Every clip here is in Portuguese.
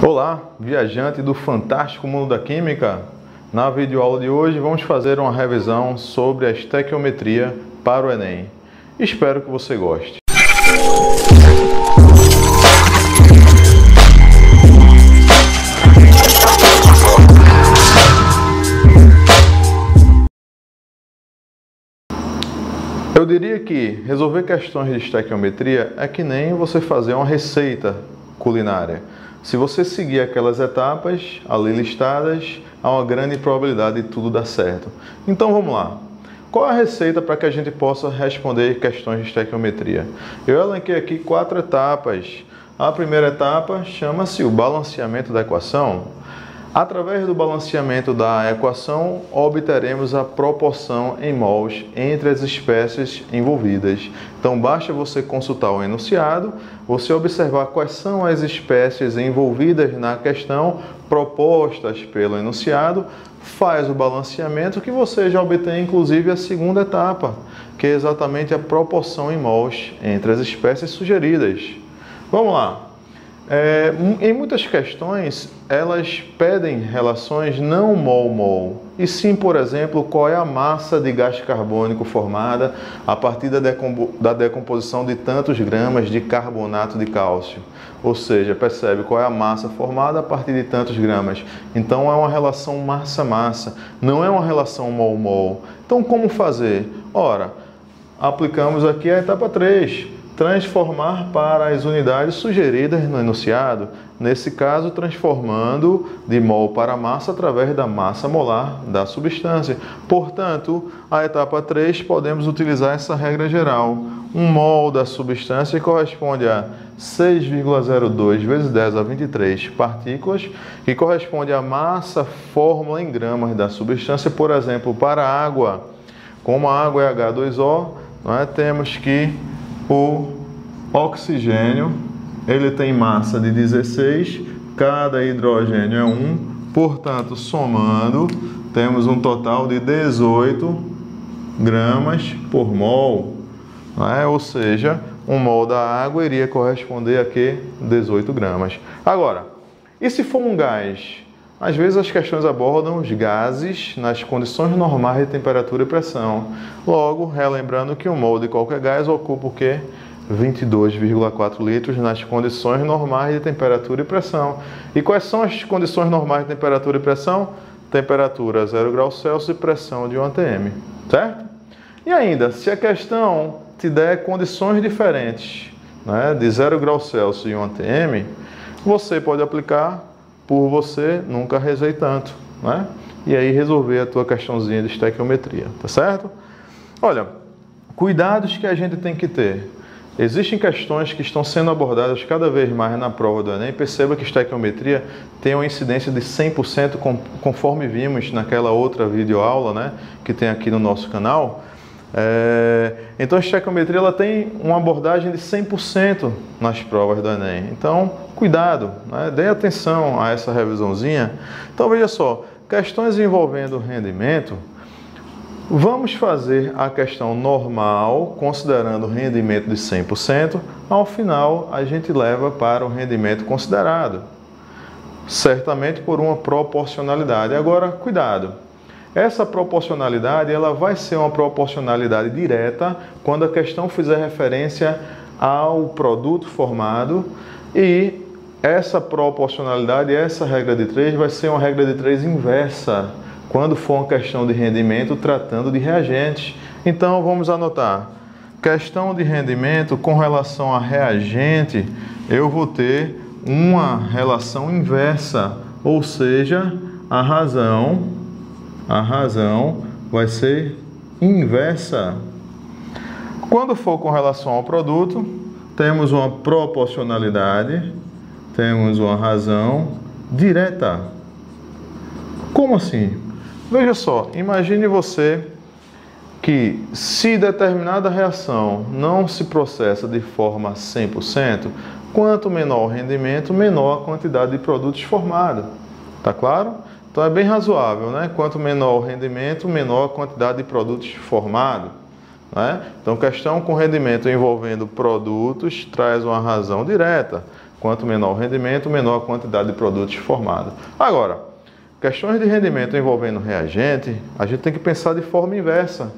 Olá, viajante do fantástico mundo da química! Na videoaula de hoje vamos fazer uma revisão sobre a estequiometria para o Enem. Espero que você goste. Eu diria que resolver questões de estequiometria é que nem você fazer uma receita culinária. Se você seguir aquelas etapas ali listadas, há uma grande probabilidade de tudo dar certo. Então vamos lá. Qual é a receita para que a gente possa responder questões de estequiometria? Eu elenquei aqui 4 etapas. A primeira etapa chama-se o balanceamento da equação. Através do balanceamento da equação, obteremos a proporção em mols entre as espécies envolvidas. Então, basta você consultar o enunciado, você observar quais são as espécies envolvidas na questão propostas pelo enunciado, faz o balanceamento que você já obtém, inclusive, a segunda etapa, que é exatamente a proporção em mols entre as espécies sugeridas. Vamos lá. Em muitas questões, elas pedem relações não mol-mol, e sim, por exemplo, qual é a massa de gás carbônico formada a partir da decomposição de tantos gramas de carbonato de cálcio. Ou seja, percebe qual é a massa formada a partir de tantos gramas. Então, é uma relação massa-massa, não é uma relação mol-mol. Então, como fazer? Ora, aplicamos aqui a etapa 3. Transformar para as unidades sugeridas no enunciado, nesse caso transformando de mol para massa através da massa molar da substância. Portanto, a etapa 3 podemos utilizar essa regra geral. 1 mol da substância corresponde a 6,02 vezes 10 a 23 partículas, que corresponde à massa fórmula em gramas da substância. Por exemplo, para a água, como a água é H2O, temos que o oxigênio, ele tem massa de 16, cada hidrogênio é 1, portanto, somando, temos um total de 18 gramas por mol, ou seja, 1 mol da água iria corresponder a que? 18 gramas. Agora, e se for um gás? Às vezes as questões abordam os gases nas condições normais de temperatura e pressão. Logo, relembrando que 1 mol de qualquer gás ocupa o quê? 22,4 litros nas condições normais de temperatura e pressão. E quais são as condições normais de temperatura e pressão? Temperatura 0 graus Celsius e pressão de 1 atm, certo? E ainda, se a questão te der condições diferentes, de 0 graus Celsius e 1 atm, você pode aplicar por você, nunca rezei tanto, E aí resolver a tua questãozinha de estequiometria, tá certo? Olha, cuidados que a gente tem que ter. Existem questões que estão sendo abordadas cada vez mais na prova do Enem. Perceba que estequiometria tem uma incidência de 100%, conforme vimos naquela outra videoaula, que tem aqui no nosso canal. Então a estequiometria ela tem uma abordagem de 100% nas provas do Enem. Então, cuidado, dê atenção a essa revisãozinha. Então, veja só, questões envolvendo rendimento, vamos fazer a questão normal, considerando o rendimento de 100%. Ao final, a gente leva para o rendimento considerado, certamente por uma proporcionalidade. Agora, cuidado. Essa proporcionalidade ela vai ser uma proporcionalidade direta quando a questão fizer referência ao produto formado, e essa proporcionalidade, essa regra de 3, vai ser uma regra de 3 inversa quando for uma questão de rendimento tratando de reagentes. Então vamos anotar. Questão de rendimento com relação a reagente, eu vou ter uma relação inversa, ou seja, a razão vai ser inversa. Quando for com relação ao produto, temos uma proporcionalidade, temos uma razão direta. Como assim? Veja só, imagine você que se determinada reação não se processa de forma 100%, quanto menor o rendimento, menor a quantidade de produtos formados. Tá claro? Então é bem razoável, Quanto menor o rendimento, menor a quantidade de produtos formados. Então, questão com rendimento envolvendo produtos traz uma razão direta. Quanto menor o rendimento, menor a quantidade de produtos formados. Agora, questões de rendimento envolvendo reagente, a gente tem que pensar de forma inversa.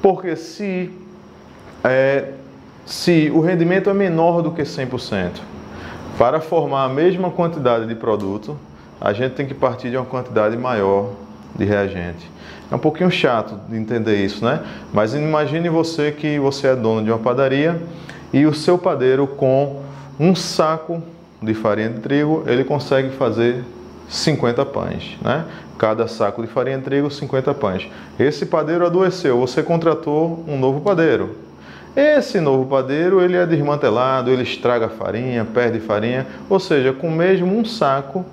Porque se o rendimento é menor do que 100%, para formar a mesma quantidade de produto, a gente tem que partir de uma quantidade maior de reagente. É um pouquinho chato de entender isso, né? Mas imagine você que você é dono de uma padaria e o seu padeiro, com um saco de farinha de trigo, ele consegue fazer 50 pães, né? Cada saco de farinha de trigo, 50 pães. Esse padeiro adoeceu, você contratou um novo padeiro. Esse novo padeiro, ele é desmantelado, ele estraga a farinha, perde farinha, ou seja, com mesmo um saco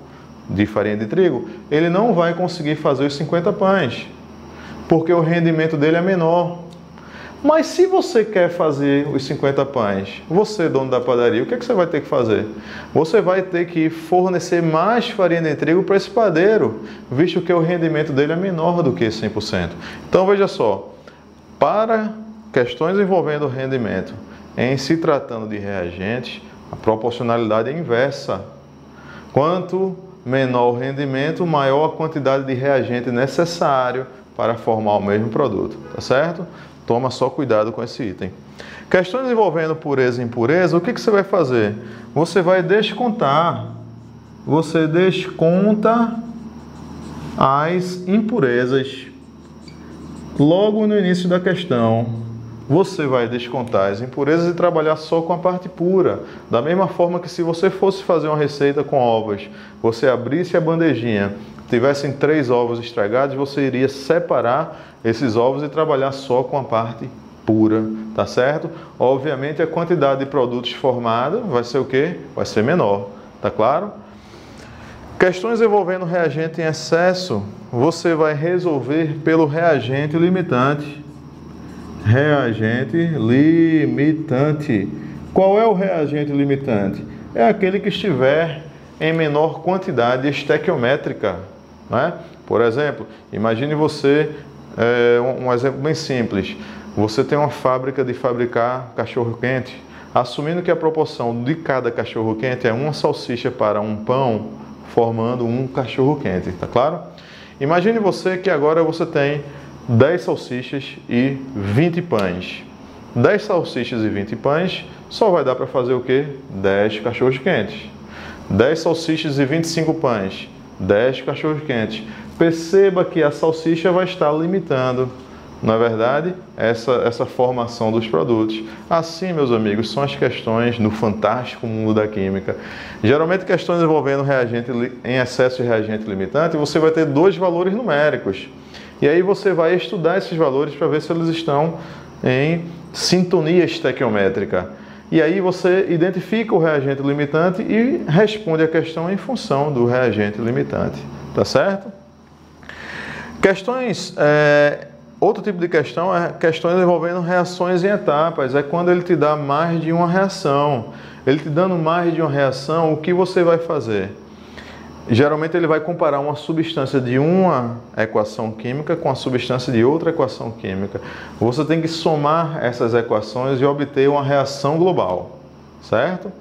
de farinha de trigo, ele não vai conseguir fazer os 50 pães, porque o rendimento dele é menor. Mas se você quer fazer os 50 pães, você, dono da padaria, o que você vai ter que fazer? Você vai ter que fornecer mais farinha de trigo para esse padeiro, visto que o rendimento dele é menor do que 100%. Então veja só, para questões envolvendo rendimento, em se tratando de reagentes, a proporcionalidade é inversa. Quanto menor o rendimento, maior a quantidade de reagente necessário para formar o mesmo produto, tá certo? Toma só cuidado com esse item. Questões envolvendo pureza e impureza, o que você vai fazer? Você vai descontar. Você desconta as impurezas. Logo no início da questão, você vai descontar as impurezas e trabalhar só com a parte pura. Da mesma forma que se você fosse fazer uma receita com ovos, você abrisse a bandejinha, tivessem 3 ovos estragados, você iria separar esses ovos e trabalhar só com a parte pura, tá certo? Obviamente a quantidade de produtos formados vai ser o quê? Vai ser menor, tá claro? Questões envolvendo reagente em excesso, você vai resolver pelo reagente limitante. Reagente limitante. Qual é o reagente limitante? É aquele que estiver em menor quantidade estequiométrica, né? Por exemplo, imagine você, um exemplo bem simples, você tem uma fábrica de fabricar cachorro-quente, assumindo que a proporção de cada cachorro-quente é uma salsicha para um pão, formando um cachorro-quente, tá claro? Imagine você que agora você tem 10 salsichas e 20 pães. 10 salsichas e 20 pães só vai dar para fazer o quê? 10 cachorros-quentes. 10 salsichas e 25 pães, 10 cachorros-quentes. Perceba que a salsicha vai estar limitando, não é verdade, essa formação dos produtos. Assim, meus amigos, são as questões no fantástico mundo da química. Geralmente, questões envolvendo reagente em excesso de reagente limitante, você vai ter 2 valores numéricos. E aí você vai estudar esses valores para ver se eles estão em sintonia estequiométrica. E aí você identifica o reagente limitante e responde a questão em função do reagente limitante, tá certo? Questões, outro tipo de questão é questões envolvendo reações em etapas, é quando ele te dá mais de uma reação. Ele te dando mais de uma reação, o que você vai fazer? Geralmente ele vai comparar uma substância de uma equação química com a substância de outra equação química. Você tem que somar essas equações e obter uma reação global, certo?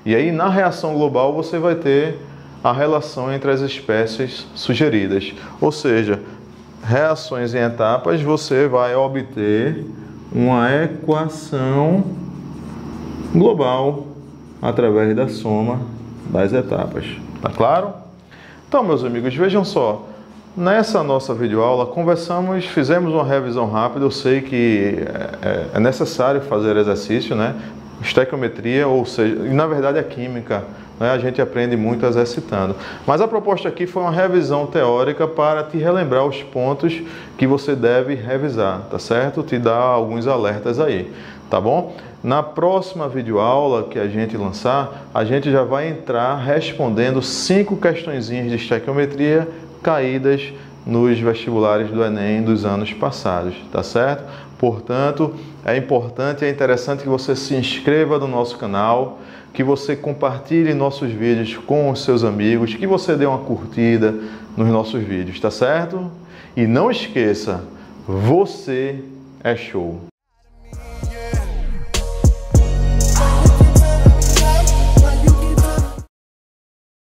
E aí na reação global você vai ter a relação entre as espécies sugeridas. Ou seja, reações em etapas, você vai obter uma equação global através da soma das etapas. Tá claro? Então, meus amigos, vejam só, nessa nossa videoaula fizemos uma revisão rápida. Eu sei que é necessário fazer exercício, né? Estequiometria, ou seja, e na verdade a química, né? A gente aprende muito exercitando. Mas a proposta aqui foi uma revisão teórica para te relembrar os pontos que você deve revisar, tá certo? Te dar alguns alertas aí, tá bom? Na próxima videoaula que a gente lançar, a gente já vai entrar respondendo 5 questõezinhas de estequiometria caídas nos vestibulares do Enem dos anos passados, tá certo? Portanto, é importante e é interessante que você se inscreva no nosso canal, que você compartilhe nossos vídeos com os seus amigos, que você dê uma curtida nos nossos vídeos, tá certo? E não esqueça, você é show!